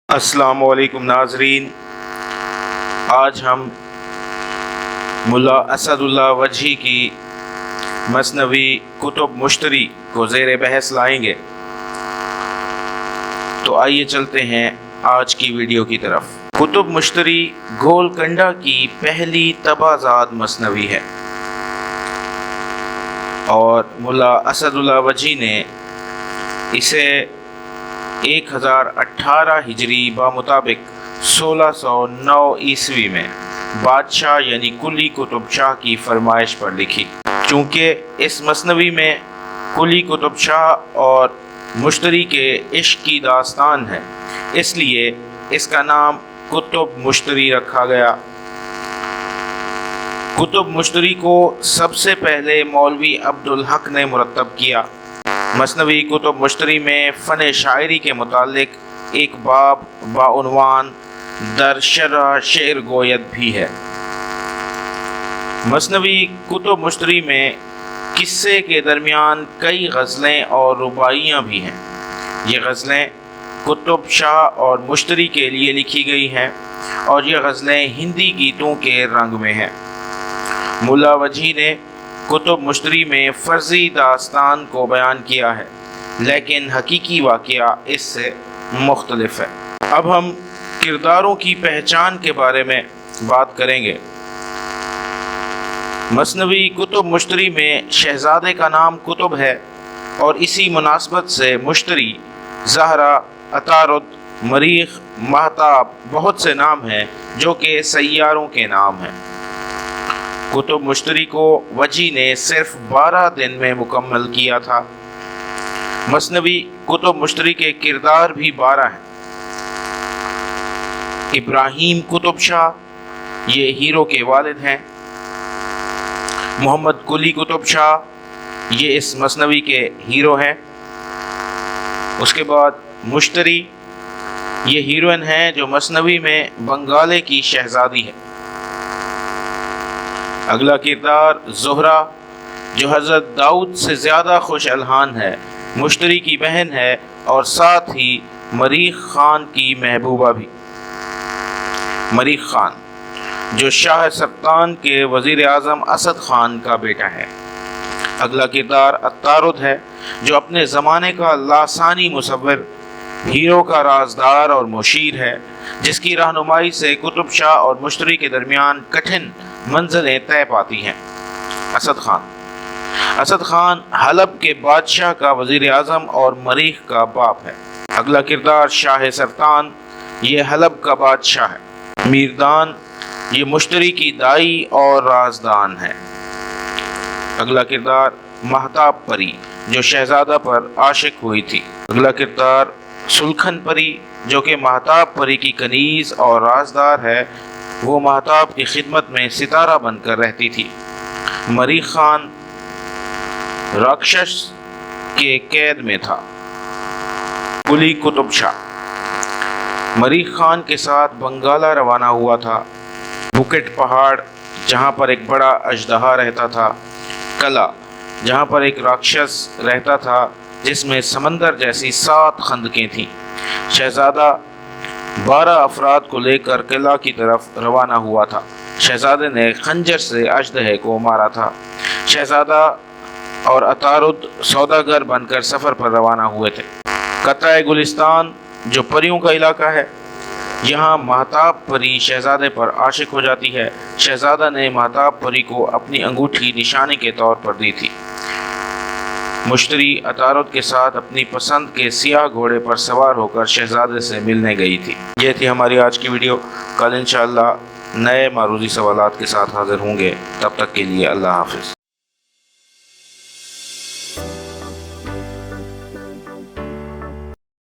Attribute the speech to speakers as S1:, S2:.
S1: السلام علیکم ناظرین، آج ہم ملا اسد اللہ وجہی کی مثنوی کتب مشتری کو زیر بحث لائیں گے۔ تو آئیے چلتے ہیں آج کی ویڈیو کی طرف۔ کتب مشتری گولکنڈہ کی پہلی طبعزاد مثنوی ہے اور ملا اسد اللہ وجہی نے اسے 1018 ہجری بمطابق 1609 عیسوی میں بادشاہ یعنی قلی قطب شاہ کی فرمائش پر لکھی۔ چونکہ اس مثنوی میں قلی قطب شاہ اور مشتری کے عشق کی داستان ہے، اس لیے اس کا نام کتب مشتری رکھا گیا۔ کتب مشتری کو سب سے پہلے مولوی عبدالحق نے مرتب کیا۔ مثنوی کتب مشتری میں فن شاعری کے متعلق ایک باب بعنوان در شرح شعر گوید بھی ہے۔ مثنوی کتب مشتری میں قصے کے درمیان کئی غزلیں اور رباعیاں بھی ہیں۔ یہ غزلیں قطب شاہ اور مشتری کے لیے لکھی گئی ہیں اور یہ غزلیں ہندی گیتوں کے رنگ میں ہیں۔ ملا وجہی نے کتب مشتری میں فرضی داستان کو بیان کیا ہے، لیکن حقیقی واقعہ اس سے مختلف ہے۔ اب ہم کرداروں کی پہچان کے بارے میں بات کریں گے۔ مثنوی کتب مشتری میں شہزادے کا نام قطب ہے اور اسی مناسبت سے مشتری، زہرہ، عطارد، مریخ، مہتاب بہت سے نام ہیں جو کہ سیاروں کے نام ہیں۔ کتب مشتری کو وجہی نے صرف 12 دن میں مکمل کیا تھا۔ مثنوی کتب مشتری کے کردار بھی 12 ہیں۔ ابراہیم قطب شاہ یہ ہیرو کے والد ہیں۔ محمد قلی قطب شاہ یہ اس مثنوی کے ہیرو ہیں۔ اس کے بعد مشتری یہ ہیروئن ہیں جو مثنوی میں بنگالے کی شہزادی ہے۔ اگلا کردار زہرہ جو حضرت داؤد سے زیادہ خوش الحان ہے، مشتری کی بہن ہے اور ساتھ ہی مریخ خان کی محبوبہ بھی۔ مریخ خان جو شاہ سبتان کے وزیر اعظم اسد خان کا بیٹا ہے۔ اگلا کردار عطارد ہے جو اپنے زمانے کا لاسانی مصور، ہیرو کا رازدار اور مشیر ہے، جس کی رہنمائی سے قطب شاہ اور مشتری کے درمیان کٹھن منزلیں طے پاتی ہیں۔ اسد خان اسد خان حلب کے بادشاہ کا وزیر اعظم اور مریخ کا باپ ہے۔ اگلا کردار شاہ سرطان یہ حلب کا بادشاہ ہے۔ میردان یہ مشتری کی دائی اور رازدان ہے۔ اگلا کردار مہتاب پری جو شہزادہ پر عاشق ہوئی تھی۔ اگلا کردار سلکھن پری جو کہ مہتاب پری کی کنیز اور رازدار ہے، وہ مہتاب کی خدمت میں ستارہ بن کر رہتی تھی۔ مریخ خان راکشس کے قید میں تھا۔ قلی قطب شاہ مریخ خان کے ساتھ بنگالہ روانہ ہوا تھا۔ بکٹ پہاڑ جہاں پر ایک بڑا اژدہا رہتا تھا، کلا جہاں پر ایک راکشس رہتا تھا جس میں سمندر جیسی 7 خندقیں تھیں۔ شہزادہ 12 افراد کو لے کر قلعہ کی طرف روانہ ہوا تھا۔ شہزادے نے خنجر سے اژدہے کو مارا تھا۔ شہزادہ اور عطارد سوداگر بن کر سفر پر روانہ ہوئے تھے۔ قطع گلستان جو پریوں کا علاقہ ہے، یہاں مہتاب پری شہزادے پر عاشق ہو جاتی ہے۔ شہزادہ نے مہتاب پری کو اپنی انگوٹھی نشانی کے طور پر دی تھی۔ مشتری عطارد کے ساتھ اپنی پسند کے سیاہ گھوڑے پر سوار ہو کر شہزادے سے ملنے گئی تھی۔ یہ تھی ہماری آج کی ویڈیو۔ کل انشاءاللہ نئے معروضی سوالات کے ساتھ حاضر ہوں گے۔ تب تک کے لیے اللہ حافظ۔